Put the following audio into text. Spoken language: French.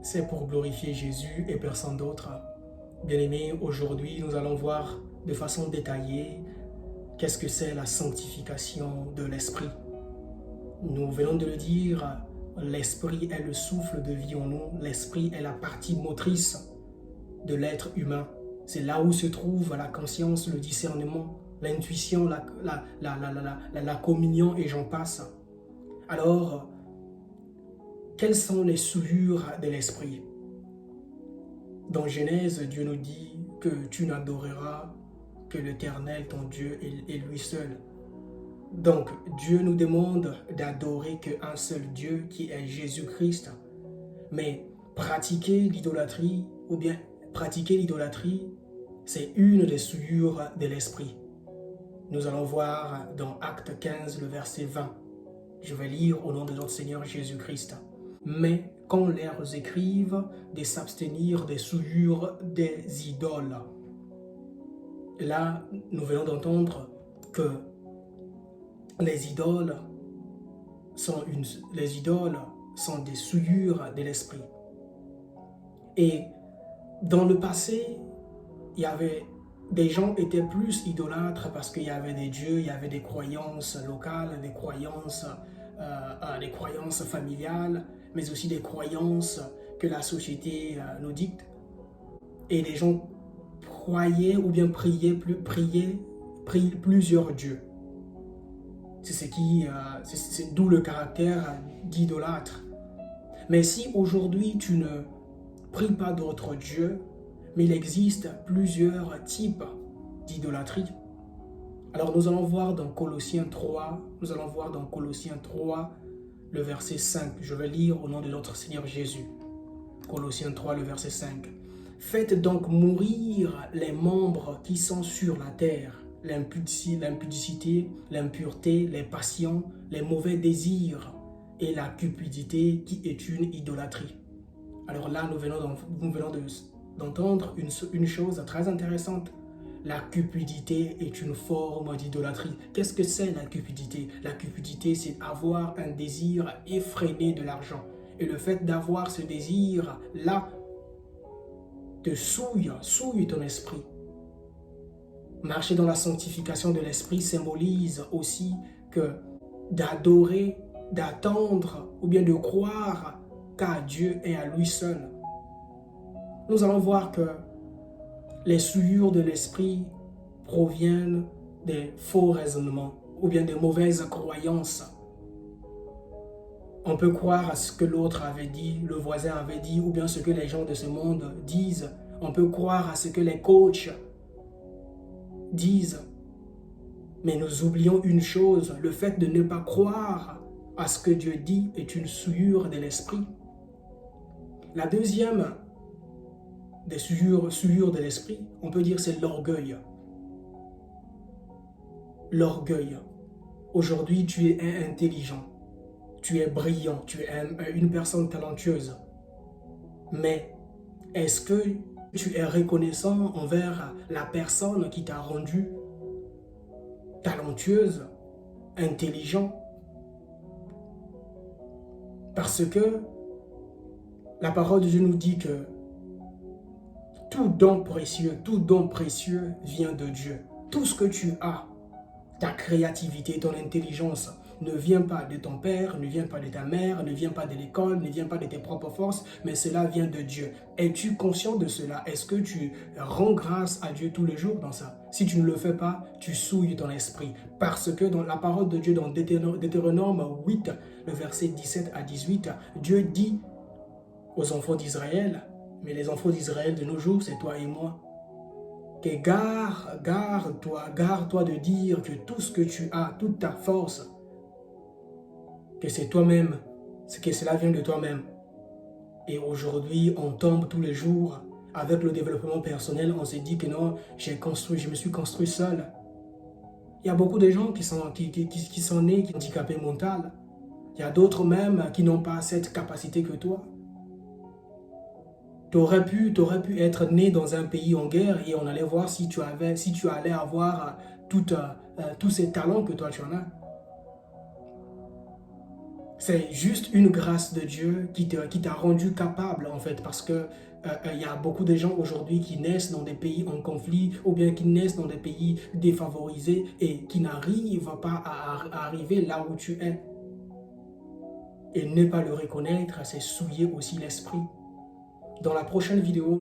c'est pour glorifier Jésus et personne d'autre. Bien-aimés, aujourd'hui, nous allons voir de façon détaillée qu'est-ce que c'est la sanctification de l'esprit. Nous venons de le dire, l'esprit est le souffle de vie en nous, l'esprit est la partie motrice de l'être humain. C'est là où se trouve la conscience, le discernement, l'intuition, la communion et j'en passe. Alors, quelles sont les souillures de l'esprit? Dans Genèse, Dieu nous dit que tu n'adoreras que l'Éternel, ton Dieu, et lui seul. Donc, Dieu nous demande d'adorer qu'un seul Dieu qui est Jésus-Christ. Mais pratiquer l'idolâtrie, ou bien pratiquer l'idolâtrie, c'est une des souillures de l'esprit. Nous allons voir dans Acte 15, le verset 20. Je vais lire au nom de notre Seigneur Jésus-Christ. Mais qu'on leur écrive de s'abstenir des souillures des idoles. Là, nous venons d'entendre que les idoles sont des souillures de l'esprit. Et dans le passé, des gens étaient plus idolâtres parce qu'il y avait des dieux, il y avait des croyances locales, des croyances familiales, mais aussi des croyances que la société nous dicte. Et les gens croyaient ou bien priaient plusieurs dieux. C'est d'où le caractère d'idolâtre. Mais si aujourd'hui tu ne pries pas d'autres dieux, mais il existe plusieurs types d'idolâtrie. Alors nous allons voir dans Colossiens 3, le verset 5. Je vais lire au nom de notre Seigneur Jésus. Colossiens 3, le verset 5. Faites donc mourir les membres qui sont sur la terre, l'impudicité, l'impureté, les passions, les mauvais désirs et la cupidité qui est une idolâtrie. Alors là, nous venons d'entendre une chose très intéressante. La cupidité est une forme d'idolâtrie. Qu'est-ce que c'est la cupidité? La cupidité, c'est avoir un désir effréné de l'argent. Et le fait d'avoir ce désir-là te souille ton esprit. Marcher dans la sanctification de l'esprit symbolise aussi que d'adorer, d'attendre ou bien de croire qu'à Dieu et à lui seul. Nous allons voir que les souillures de l'esprit proviennent des faux raisonnements ou bien des mauvaises croyances. On peut croire à ce que l'autre avait dit, le voisin avait dit, ou bien ce que les gens de ce monde disent. On peut croire à ce que les coachs disent. Mais nous oublions une chose, le fait de ne pas croire à ce que Dieu dit est une souillure de l'esprit. La deuxième des souillures de l'esprit, on peut dire c'est l'orgueil. L'orgueil. Aujourd'hui, tu es intelligent, tu es brillant, tu es une personne talentueuse. Mais est-ce que tu es reconnaissant envers la personne qui t'a rendu talentueuse, intelligent? Parce que la parole de Dieu nous dit que tout don précieux vient de Dieu. Tout ce que tu as, ta créativité, ton intelligence, ne vient pas de ton père, ne vient pas de ta mère, ne vient pas de l'école, ne vient pas de tes propres forces, mais cela vient de Dieu. Es-tu conscient de cela? Est-ce que tu rends grâce à Dieu tous les jours dans ça? Si tu ne le fais pas, tu souilles ton esprit. Parce que dans la parole de Dieu, dans Deutéronome 8, le verset 17 à 18, Dieu dit aux enfants d'Israël, mais les enfants d'Israël de nos jours, c'est toi et moi, que garde-toi de dire que tout ce que tu as, toute ta force, que c'est toi-même, que cela vient de toi-même. Et aujourd'hui, on tombe tous les jours avec le développement personnel, on se dit que non, je me suis construit seul. Il y a beaucoup de gens qui sont nés handicapés mentaux. Il y a d'autres même qui n'ont pas cette capacité que toi. Tu aurais pu être né dans un pays en guerre et on allait voir si tu allais avoir tous ces talents que toi tu en as. C'est juste une grâce de Dieu qui t'a rendu capable, en fait, parce que il y a beaucoup de gens aujourd'hui qui naissent dans des pays en conflit ou bien qui naissent dans des pays défavorisés et qui n'arrivent pas à arriver là où tu es. Et ne pas le reconnaître, c'est souiller aussi l'esprit. Dans la prochaine vidéo,